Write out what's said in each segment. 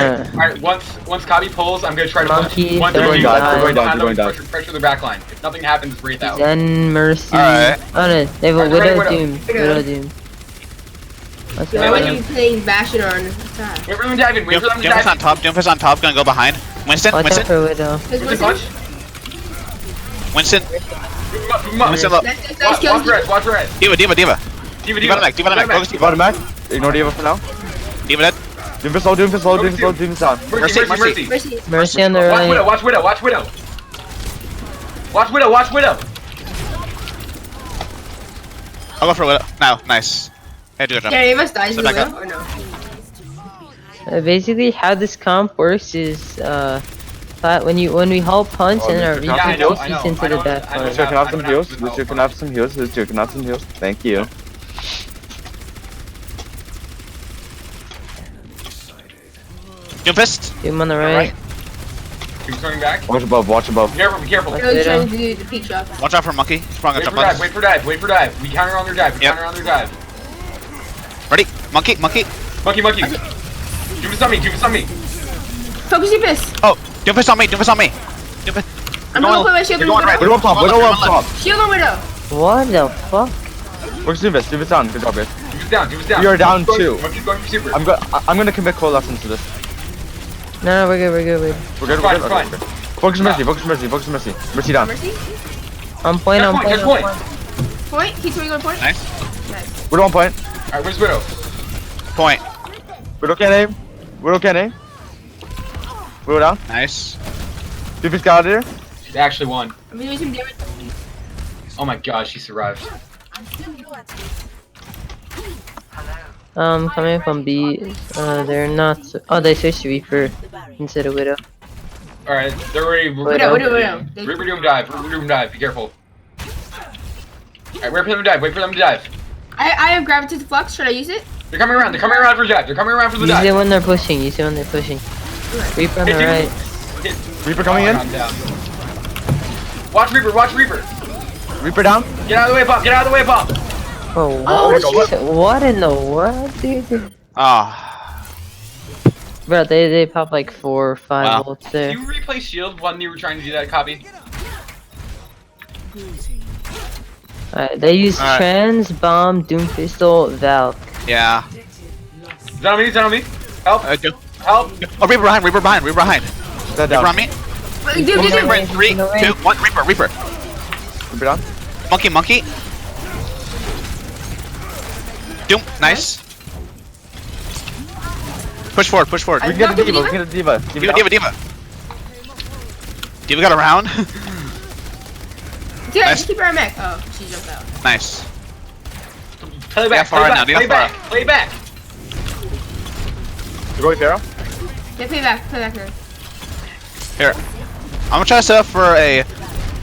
Alright, once Kabi pulls, I'm gonna try to push. Monkey, One, they're two, going we're down, going down. Pressure the back line. If nothing happens, breathe out. Zen, Mercy. Alright. Oh no, they have a Alright, Widow Widow. Doom. Widow Doom. What's Why that? are you playing Bastion on attack? Wait for them to dive in. Wait for them to Doomfist dive on top. Doomfist on top. Gonna go behind. Winston. Watch out Winston. for Widow. There's in. one Punch. Winston. Move him up. Winston low. Nice Watch red. Watch red. Diva. Diva Diva the mech. Diva the mech. Focus Diva the mech. Ignore Diva for now. Diva dead. Doomfist low, Doomfist low, Doomfist low, Doomfist down. Mercy. Mercy. Mercy on the Watch Widow. right. Watch Widow. Watch Widow. Watch Widow. Watch Widow. I'll go for Widow. No, nice. Hey, do a jump. Can any of us dies in the Back up. Widow or no? Basically, how this comp works is when we hold punch and our Yeah, I Reaper know, goes I know, into I the know, death I know. line. Lucio can have some heals. Lucio can have some heals. Lucio can have some heals. Thank you. Doomfist. Doom on the right. Keep turning back. Watch above, watch above. Be careful. They're trying to do the peak shots. Watch out for monkey. Sprung a Wait jump for on. dive. Wait for dive. We counter on their dive. Yep. Ready? Monkey. Monkey. Do this on me. Focus your fist. Oh, Doomfist on me. Doomfist. I'm gonna put my shield on Widow Widow. up top, Widow up top. Shield on Widow. What the fuck? Where's Doomfist? Doomfist down. Good job, guys. Do this down. We are down two. Monkey's going for super. I'm gonna commit coalescence to this. No, we're good. We're good. Fine, Okay, fine. okay. Focus Mercy. Mercy down. Mercy. On point. Catch point. Point. Keep swinging on point. Nice. Nice. Widow on point. Alright, where's Widow? Point. Widow can't aim. Widow down. Nice. Doomfist got out of here. She actually won. I'm doing some damage. Oh my god, she survived. Coming from B. They're not. Oh, they switched to Reaper instead of Widow. Alright, they're ready. Widow. Reaper Doom dive. Be careful. Alright, wait for them to dive. I have gravitated flux. Should I use it? They're coming around for the dive. Use it when they're pushing. Reaper on the right. Reaper coming in. Watch Reaper. Reaper down. Get out of the way, Bob. Oh, Oh, what in the world, dude? Ah. Bro, they pop like 4 or 5 Wow. volts Did there. you replay shield when you were trying to do that copy? Alright, they use Alright. Trans, Bomb, Doom Pistol, Valk. Yeah. Is that on me? Help. Help. Oh, Reaper behind. That Reaper down. on me. Dude. Reaper in 3, 2, 1. Reaper. Reaper down. Monkey. Doom. Nice. Push forward. We can get the Diva. Diva. Diva got around. Dude, Nice. just keep her on mech. Oh, she jumped out. Nice. Play back. far right now, do that far. Play back. You going Pharaoh? Yeah, play back there. Here. I'm gonna try to set up for a.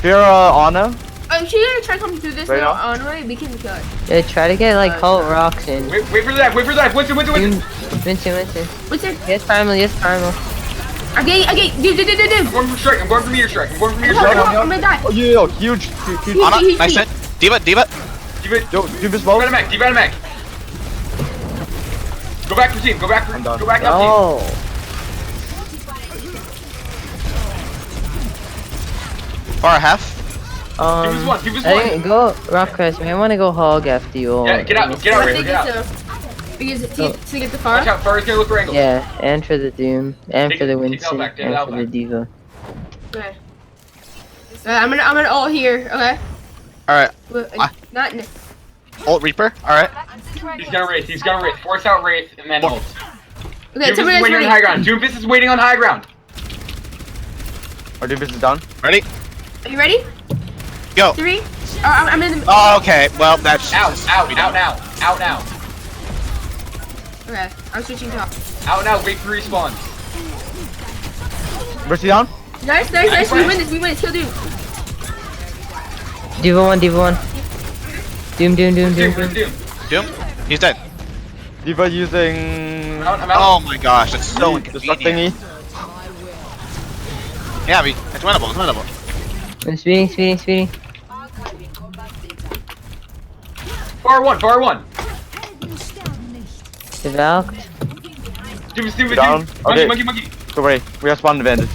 Pharaoh, Anna. She's gonna try coming through this Right now. now? On way, we can kill her. Yeah, try to get like Cult Rocks in. Wait for the dive. Winston. Winston. What's there? Yes, Primal. Okay, dude. I'm going for meteor strike. I'm gonna die. Oh, yo, huge. Anna, nice hit. Diva. Yo, Doomfist low. Keep out of mech. Go back to team. Go back I'm done. up team. Oh. Far half. Give us I think go Rock Crest. I want to go hog after you all. Yeah, get out, I Reaper, think get out. because to get the far. Watch out, Furry's gonna look for angles. Yeah, and for the Doom, and Take for the it Winston, back, take it and out for the back. Diva. Okay. I'm gonna ult here. Okay. Alright. Not. Ult Reaper. Alright. He's gonna wraith. Force out wraith and then ult. Okay, Doomfist is waiting on high ground. Doomfist is waiting on high ground. Our Doomfist is down. Ready? Are you ready? Go. 3. Oh, I'm in the. Oh, okay. Well, that's Out now. Okay, I'm switching top. Out now, wait for respawn. Mercy down. Nice. We win this. Kill Doom. Diva 1. Doom. Doom. He's dead. Diva using. I'm out. Oh my gosh, that's so Destruct inconvenient. thingy. Yeah, it's winnable. I'm speeding. Far one. The Valk. Doom. Down. Okay. Monkey. Go away. We have spawn advantage.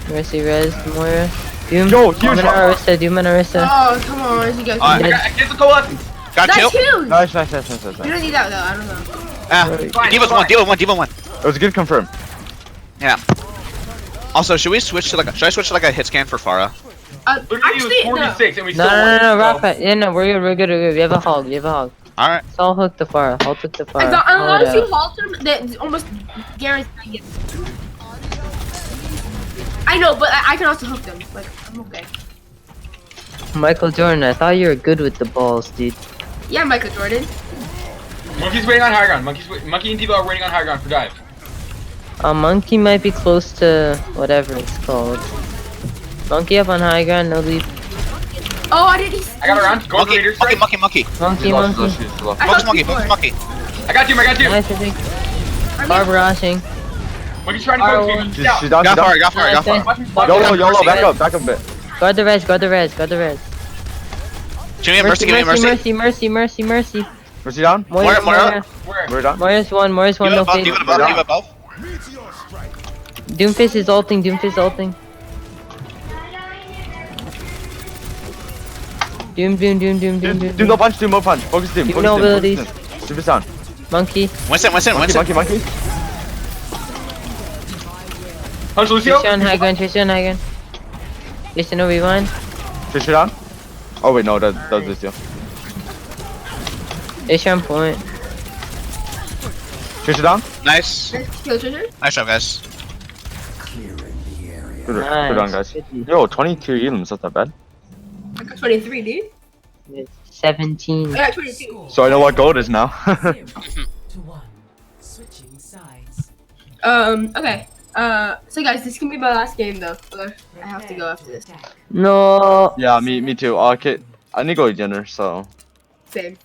Mercy, res, Moira. Doom. Yo, huge Doom and Arista. Doom and Arista. Oh, come on, you guys. Alright. I get the coalescence. Got That's killed. huge. Nice. You don't need that though. I don't know. Ah, D.Va 1. It was a good confirm. Yeah. Also, should I switch to like a hit scan for Pharah? Literally, Actually, it was 46 and we still won. No, So- Rock fight. Yeah, no, we're good. We have a hog. Alright. So I'll hook the fire. I'll hook the fire. Unless you halt him, that's almost guaranteed. I know, but I can also hook them. Like, I'm okay. Michael Jordan, I thought you were good with the balls, dude. Yeah, Michael Jordan. Monkey's waiting on high ground. Monkey and D.Va are waiting on high ground for dive. Monkey might be close to whatever it's called. Monkey up on high ground, no lead. Oh, I didn't. I got around. Go for leader strike. Monkey. Monkey. I Focus thought monkey. before. I got you. Nice, I think. Barbara rushing. Monkey's trying to focus me. She's down. Got Pharah. YOLO, back up a bit. Guard the res. Give me mercy. Mercy. Mercy down. Moira. Where? We're down. Moira's one, no fade. D.Va above. Doomfist is ulting. Doom. Do no punch, do no punch. Focus Doom. Doom no abilities. Doom is down. Monkey. Winston. Monkey. Punch Lucio. Tracer on high ground. Jason no rewind. Fisher down. Oh wait, no, that was this deal. Tracer on point. Fisher down. Nice. Kill Treasure. Nice job, guys. Good on, guys. Yo, 22 elims, that's not bad. I got 23, dude. It's 17. I got 22. So I know what gold is now. Okay. So guys, this can be my last game though. I have to go after this. No. Yeah, me too. Okay, I need to go to dinner, so. Same.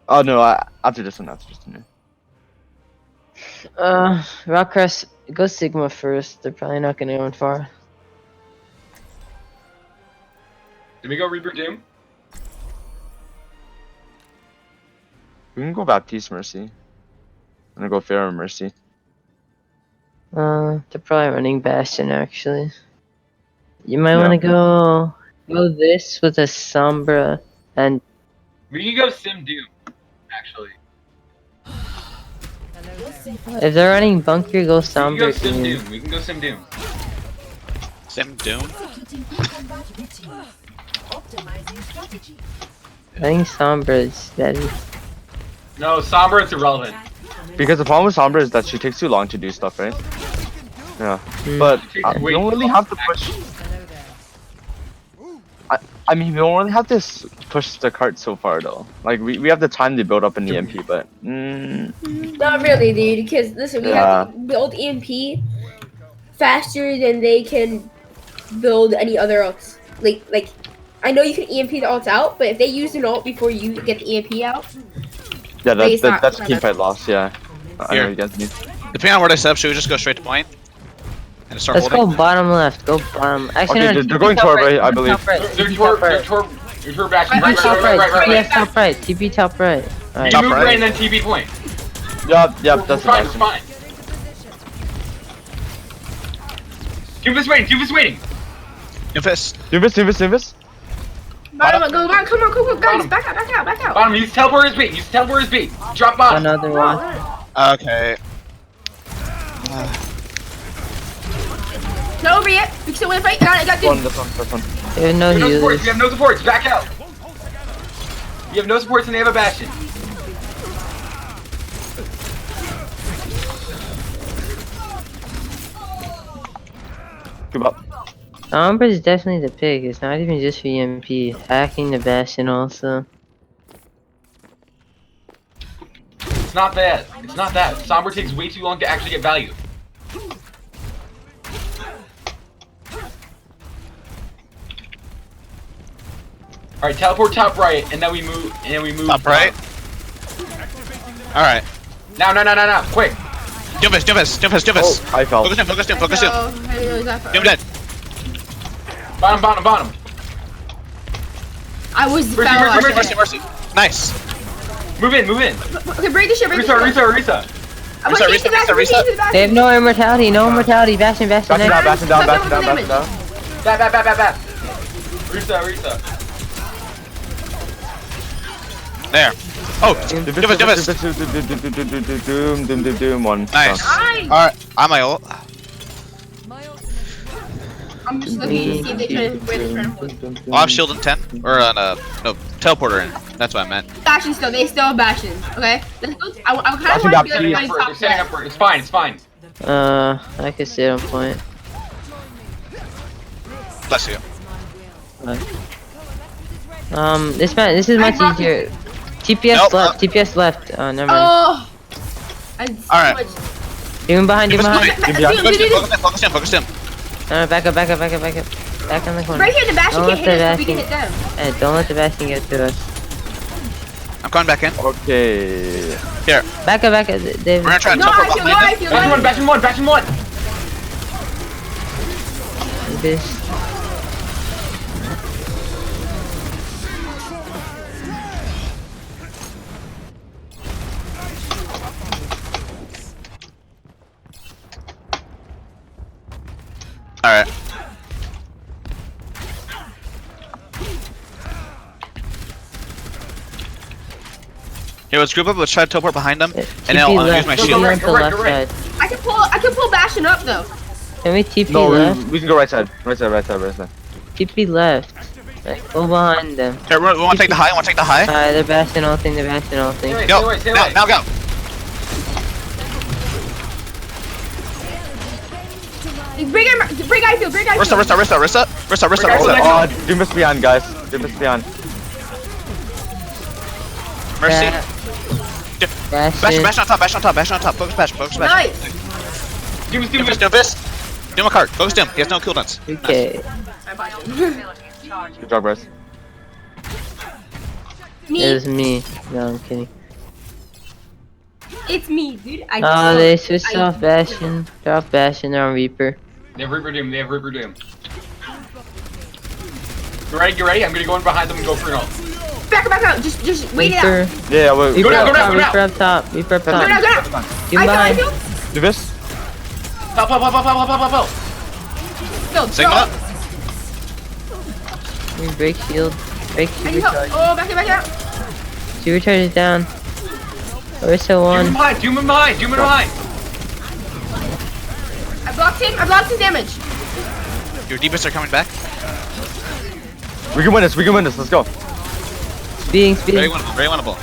Oh no, after this one, Rockcrest, go Sigma first. They're probably not gonna go in far. Did we go Reaper Doom? We can go Baptiste Mercy. I'm gonna go Pharaoh Mercy. They're probably running Bastion actually. You might want to go this with a Sombra and. We can go Sim Doom, actually. If they're running bunker, go We Sombra. can go Sim Doom. Sim Doom. I think Sombra is better. No, Sombra is irrelevant. Because the problem with Sombra is that she takes too long to do stuff, right? Yeah, but She takes we way don't too really long, have to push. I mean, we don't really have to push the cart so far though. Like we have the time to build up an EMP, but Not really, dude. Because listen, we have to build EMP faster than they can build any other ults. Like, I know you can EMP the ults out, but if they use an ult before you get the EMP out, yeah, it's not- that's a team fight loss. Yeah, I know Here. you guys need. Depending on where they set up, should we just go straight to point? And start Let's holding? go bottom left. Go bottom. Actually, Okay, no, they're going toward right, I believe. Top right. They're TP toward back. I- Right. Top right. TP top right. TP top right. You Alright. Top move right. right and then TP point. Yep, that's the Fine, it's best. fine. Doomfist waiting. Doomfist. Doofus. bottom, go back. Come on, guys, back out. Bottom, use teleport as bait. Drop bottom. Another one. Okay. Not over yet. We can still win the fight. Got One, dude. this one. There's no You have no supports. healers. You have no supports. Back out. You have no supports and they have a bastion. Give up. Sombra is definitely the pick. It's not even just for EMP. Hacking the Bastion also. It's not that. Sombra takes way too long to actually get value. Alright, teleport top right, and then we move. Top right. Alright. Now, quick. Doomfist. Oh, I fell. Focus Doom. No, I didn't realize that far. Doom dead. Bottom. I was the Mercy, foul. mercy. Mercy. Nice. Move in, move in. Okay, break the shit, break the Restart, shit. restart, restart. I'm gonna Reset, get to the back, reset, I'm gonna get to the back. They have no immortality, no immortality. Bastion, Bastion, Bashing next. down, bashing down, bashing down, Damage. bashing down. Bat, bat, bat, bat, bat. Restart, restart. There. Oh, give us. Doom, one. Nice. Nice. Alright, I'm my ult. I'm just looking to see if they try to where they're trying to pull. I'll have shield in 10. Or on no, teleporter in. That's what I meant. Bastion still, they still have Bastion. Okay? Let's go. I kind Bastion of got want to be Setting like up top for it, they're setting up for it. It's fine, it's fine. I can sit on point. Bless you. This is much easier. TPS Nope. left, TPS left. Oh, never mind. Oh! Alright. Doom behind, doom behind. Focus him. Back up. Back on the corner. Right here, the Bastion Don't can't let hit the us, but we can hit Bastion. them. Hey, don't let the Bastion get to us. I'm coming back in. Okay. Here. Back up. They've... We're gonna try to No, teleport I feel behind them. Bastion one, Bastion one. This. Alright. Here, let's group up. Let's try to teleport behind them, and then I'll use my TP shield. left to Go right, left go right. side. I can pull Bastion up though. Can we TP No, left? we can go right side. Right side. TP left. Like, go behind them. Here, we want to take the high. They're Bastion ulting, Stay away, Go. stay away, stay Now, away. now go. Break Ifield, break Ifield. Rista. Oh, Doom is beyond, guys. Doom is beyond. Mercy. Bastion. Bash on top. Focus bash. Nice. Give us, Do this. Do my card. Focus him. He has no cooldowns. Okay. Good job, bros. Me. It was me. No, I'm kidding. It's me, dude. Oh, they switched off Bastion. They're off Bastion, they're on Reaper. They have Reaper Doom, You ready? I'm gonna go in behind them and go for an ult. Back out. Just wait it Reaper. out. Yeah, wait. Reaper down, up go top, down, go Reaper up top. Reaper up Go top. down. You behind. Ifield. Do this. Help. Go. Sigma. We break shield. Break I need help. supercharge. Oh, back out. Supercharge is down. Orisa Doom in 1. behind. I blocked his damage. Your deepest are coming back. We can win this. Let's go. Speeding. Very winnable.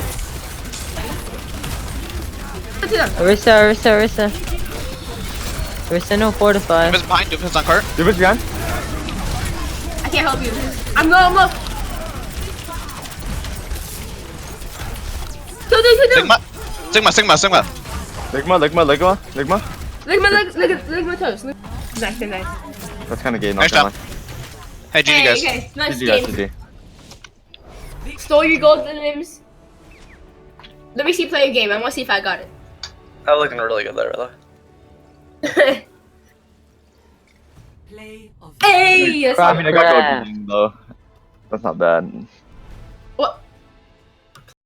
Go to them. Orisa. Orisa no fortify. Deepest behind. Deepest on cart. Doom is beyond. I can't help you. I'm low. Kill them. Sigma. Ligma. Toast. Nice. That's kind of gay. Nice Not job. Hey, GG guys. Okay. Nice GG, guys. game. GG. Stole your gold names. Let me see play a game. I want to see if I got it. I'm looking really good there, though. Hey! I mean, I got gold, though. That's not bad.